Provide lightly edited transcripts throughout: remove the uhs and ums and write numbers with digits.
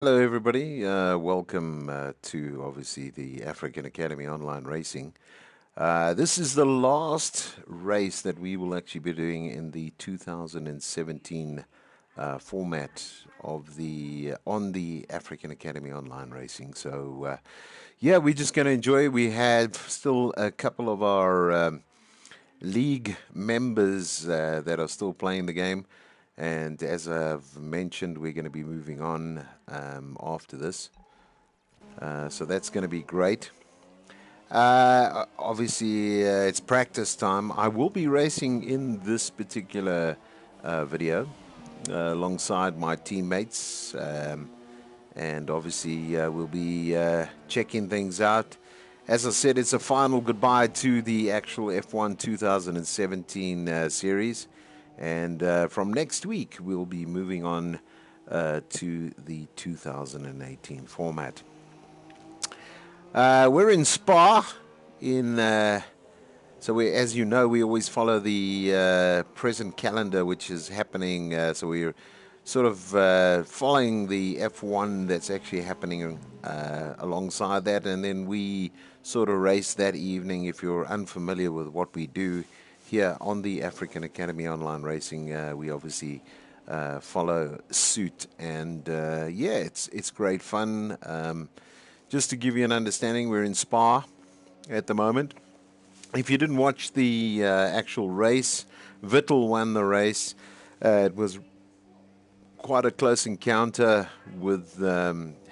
Hello, everybody. Welcome to obviously the African Academy Online Racing. This is the last race that we will actually be doing in the 2017 format of the on the African Academy Online Racing. So, yeah, we're just going to enjoy. We have still a couple of our league members that are still playing the game. And as I've mentioned, we're going to be moving on after this. So that's going to be great. Obviously, it's practice time. I will be racing in this particular video alongside my teammates. And obviously, we'll be checking things out. As I said, it's a final goodbye to the actual F1 2017 series. And from next week, we'll be moving on to the 2018 format. We're in Spa. So as you know, we always follow the present calendar, which is happening. So we're sort of following the F1 that's actually happening alongside that, and then we sort of race that evening. If you're unfamiliar with what we do here on the African Academy Online Racing, we obviously follow suit, and yeah, it's great fun. Just to give you an understanding, we're in Spa at the moment. If you didn't watch the actual race, Vettel won the race. It was quite a close encounter with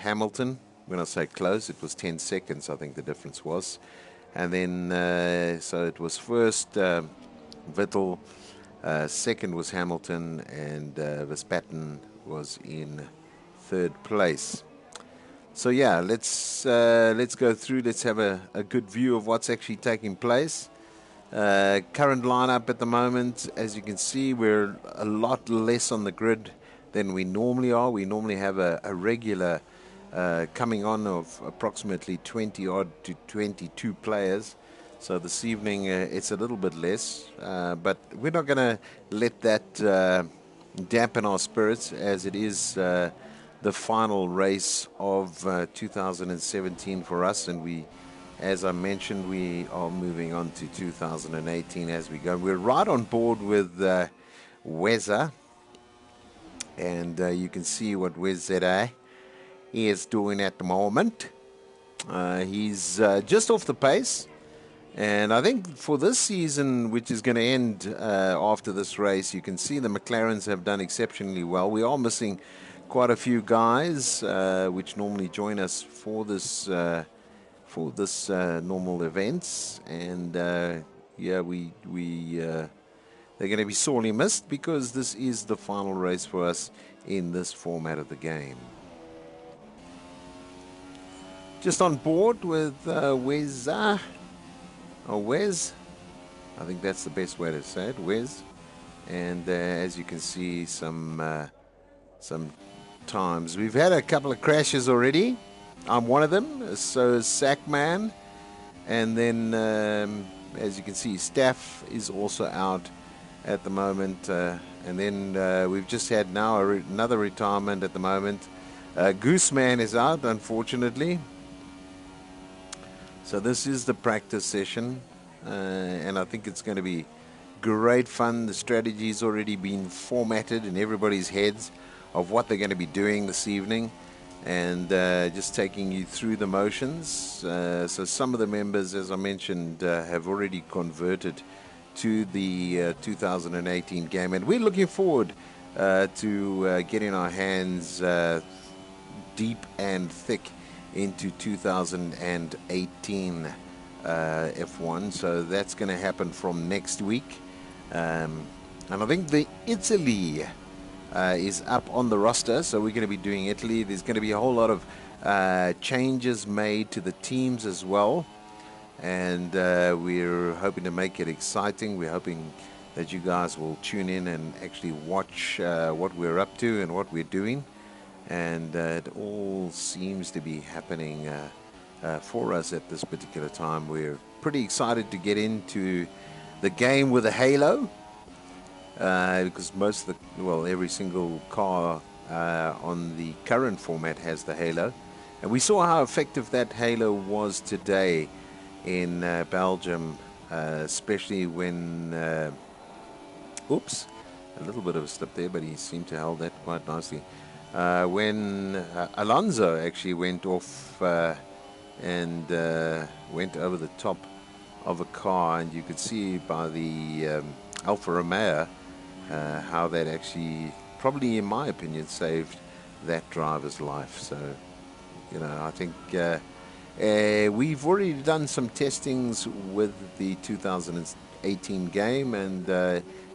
Hamilton. When I say close, it was 10 seconds, I think the difference was. And then, so it was first Vettel, second was Hamilton, and Verstappen was in third place. So yeah, let's go through. Let's have a good view of what's actually taking place. Current lineup at the moment, as you can see, we're a lot less on the grid than we normally are. We normally have a regular coming on of approximately 20 odd to 22 players. So this evening it's a little bit less, but we're not going to let that dampen our spirits, as it is the final race of 2017 for us, and we, as I mentioned, we are moving on to 2018 as we go. We're right on board with Weza, and you can see what Weza is doing at the moment. He's just off the pace, and I think for this season, which is going to end after this race, you can see the McLarens have done exceptionally well. We are missing quite a few guys which normally join us for this normal events, and yeah, they're going to be sorely missed, because this is the final race for us in this format of the game. Just on board with Weza, or Wez, I think that's the best way to say it, Wez. And as you can see, some times. We've had a couple of crashes already. I'm one of them, so is Sackman. And then, as you can see, Staff is also out at the moment. And then we've just had now another retirement at the moment. Gooseman is out, unfortunately. So this is the practice session, and I think it's going to be great fun. The strategy's already been formatted in everybody's heads of what they're going to be doing this evening, and just taking you through the motions. So some of the members, as I mentioned, have already converted to the 2018 game, and we're looking forward to getting our hands deep and thick into 2018 F1. So that's going to happen from next week, and I think the Italy is up on the roster, so we're going to be doing Italy. There's going to be a whole lot of changes made to the teams as well, and we're hoping to make it exciting. We're hoping that you guys will tune in and actually watch what we're up to and what we're doing, and it all seems to be happening for us at this particular time. We're pretty excited to get into the game with a halo, because most of the, well, every single car on the current format has the halo. And we saw how effective that halo was today in Belgium, especially when, oops, a little bit of a slip there, but he seemed to hold that quite nicely. When Alonso actually went off and went over the top of a car, and you could see by the Alfa Romeo how that actually, probably in my opinion, saved that driver's life. So, I think we've already done some testings with the 2018 game, and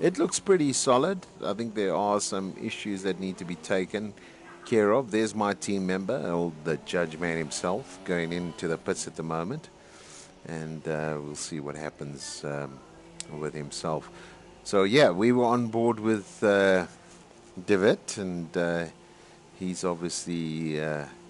it looks pretty solid. I think there are some issues that need to be taken care of. There's my team member, or the judge man himself, going into the pits at the moment, and we'll see what happens with himself. So yeah, we were on board with David, and he's obviously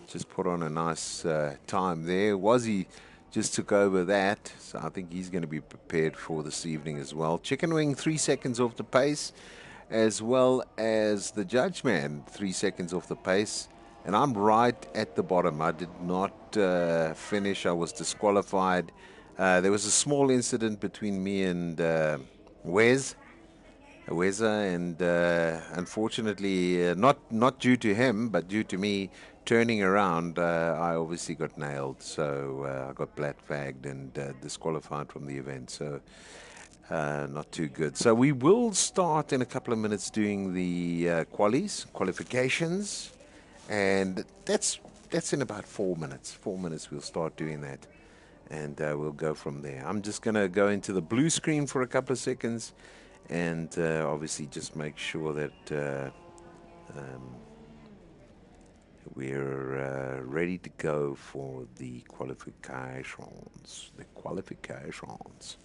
just put on a nice time there. Wazzy just took over that, so I think he's going to be prepared for this evening as well. Chicken Wing 3 seconds off the pace, as well as the Judge Man 3 seconds off the pace. And I'm right at the bottom. I did not finish. I was disqualified. There was a small incident between me and Wes. Weza, and unfortunately, not due to him, but due to me turning around, I obviously got nailed. So I got black flagged and disqualified from the event. So not too good. So we will start in a couple of minutes doing the qualifications, and that's in about 4 minutes. 4 minutes we'll start doing that, and we'll go from there. I'm just going to go into the blue screen for a couple of seconds, and obviously just make sure that we're ready to go for the qualifications. The qualifications.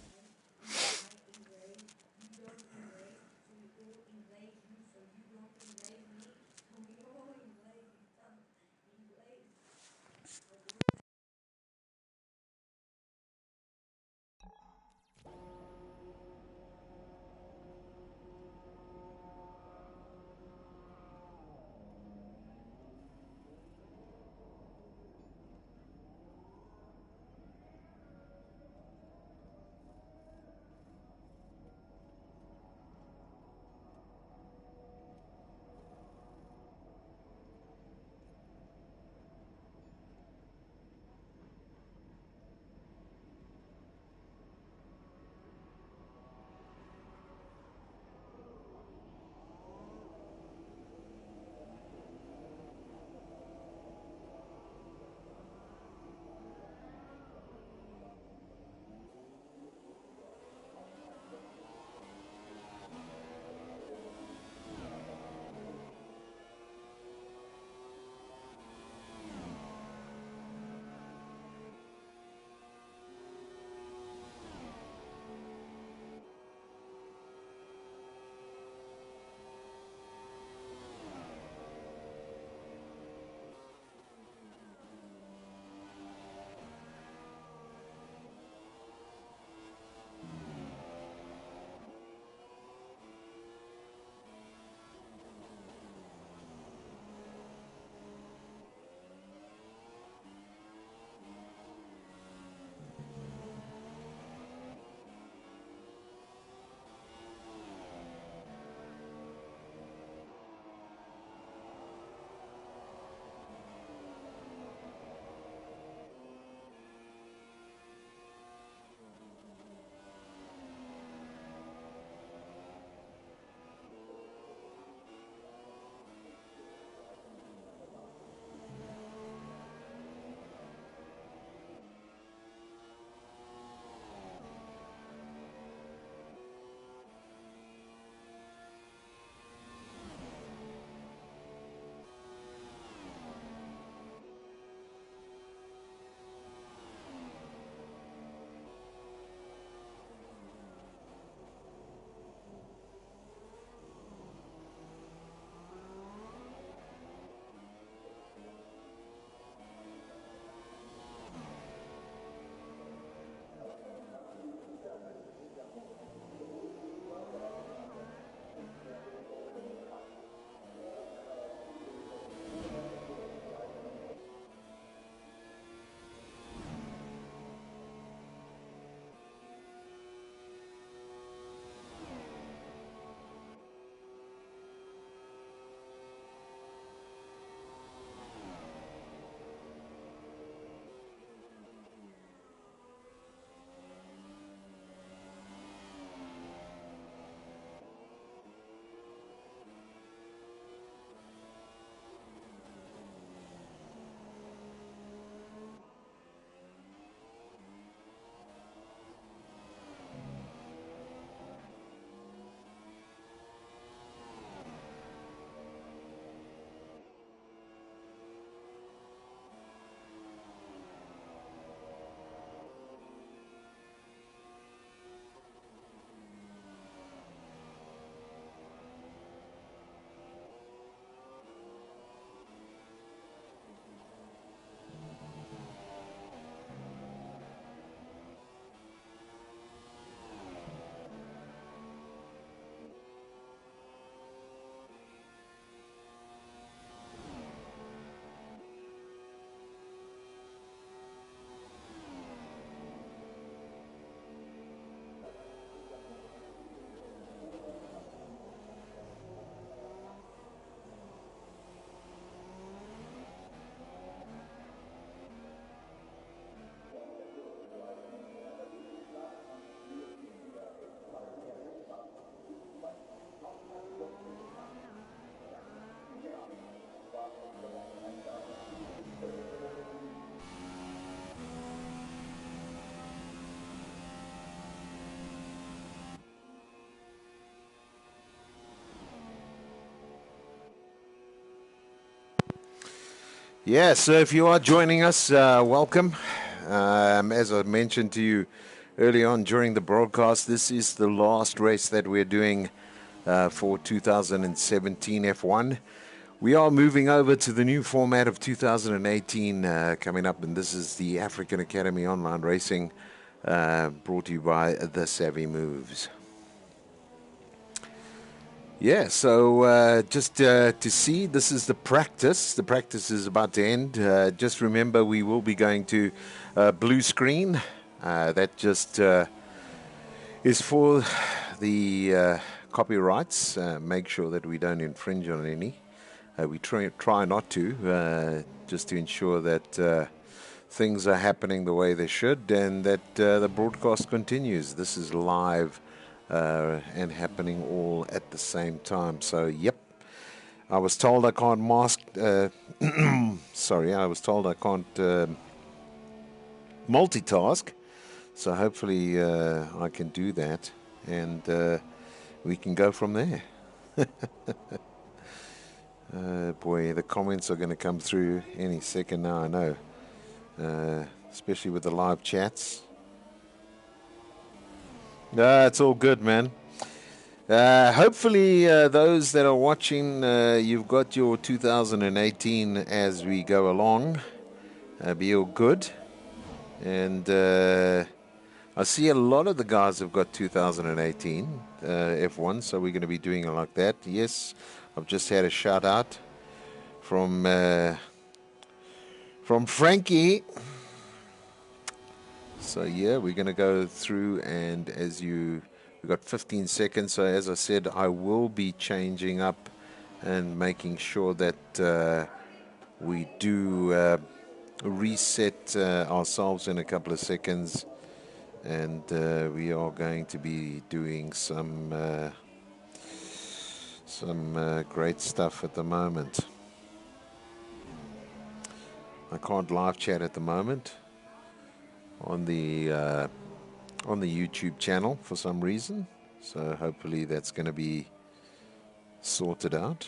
Yeah, so if you are joining us, welcome. As I mentioned to you early on during the broadcast, this is the last race that we're doing for 2017 F1. We are moving over to the new format of 2018 coming up, and this is the African Academy Online Racing brought to you by the Savvy Moves. Yeah, so just to see, this is the practice. The practice is about to end. Just remember, we will be going to blue screen. That just is for the copyrights. Make sure that we don't infringe on any. We try not to, just to ensure that things are happening the way they should and that the broadcast continues. This is live and happening all at the same time. So, yep. I was told I can't mask. Sorry, I was told I can't multitask. So hopefully I can do that, and we can go from there. Boy, the comments are going to come through any second now, I know. Especially with the live chats. It's all good, man. Hopefully, those that are watching, you've got your 2018 as we go along. Be all good. And I see a lot of the guys have got 2018 F1, so we're going to be doing it like that. Yes, I've just had a shout out from Frankie. So yeah, we're going to go through, and we've got 15 seconds. So as I said, I will be changing up and making sure that we do reset ourselves in a couple of seconds, and we are going to be doing some great stuff at the moment. I can't live chat at the moment on the YouTube channel for some reason, so hopefully that's going to be sorted out.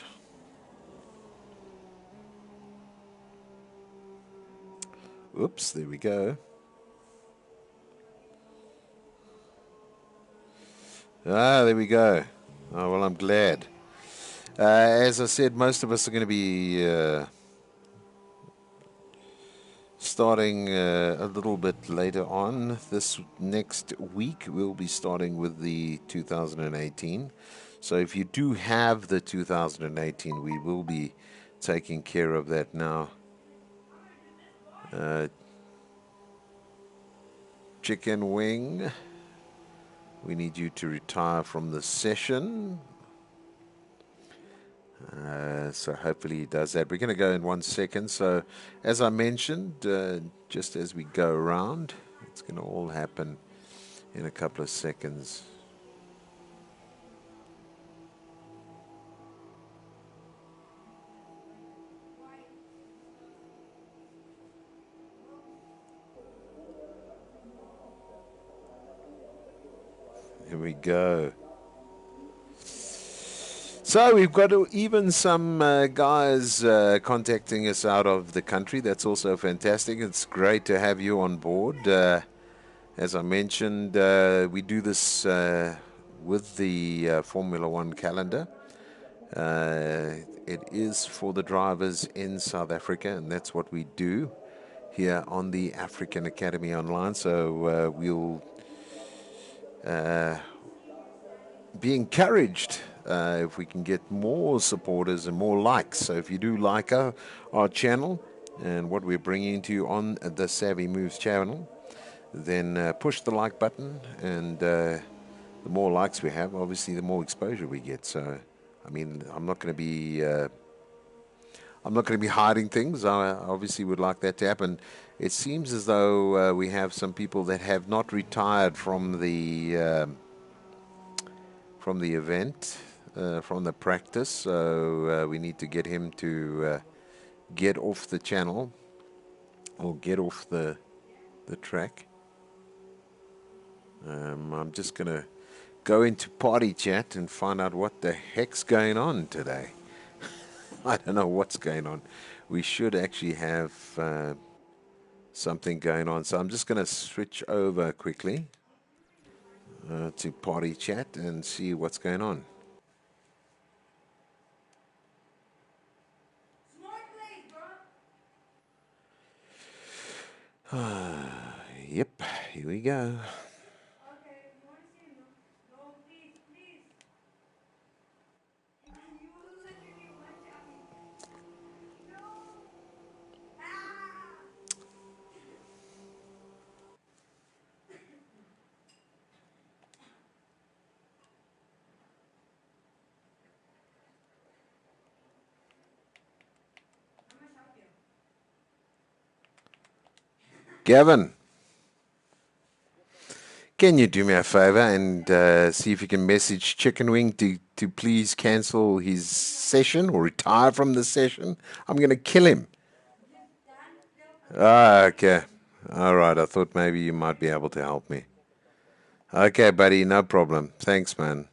Oops, there we go. There we go. Oh, well, I'm glad. As I said, most of us are going to be starting a little bit later on. This next week, we'll be starting with the 2018. So if you do have the 2018, we will be taking care of that now. Chicken Wing, we need you to retire from the session. So hopefully he does that. We're going to go in 1 second. So as I mentioned, just as we go around, it's going to all happen in a couple of seconds. Here we go. So we've got even some guys contacting us out of the country. That's also fantastic. It's great to have you on board. As I mentioned, we do this with the Formula One calendar. It is for the drivers in South Africa, and that's what we do here on the African Academy Online. So we'll be encouraged if we can get more supporters and more likes. So if you do like our channel and what we're bringing to you on the Savvy Moves channel, then push the like button, and the more likes we have, obviously the more exposure we get. So I mean, I'm not going to be hiding things. I obviously would like that to happen. It seems as though we have some people that have not retired from the event, from the practice. So we need to get him to get off the channel or get off the track. I'm just going to go into party chat and find out what the heck's going on today. I don't know what's going on. we should actually have something going on. So I'm just going to switch over quickly to party chat and see what's going on. Yep, here we go. Gavin, can you do me a favor and see if you can message Chicken Wing to please cancel his session or retire from the session? I'm going to kill him. Ah, okay. All right. I thought maybe you might be able to help me. Okay, buddy. No problem. Thanks, man.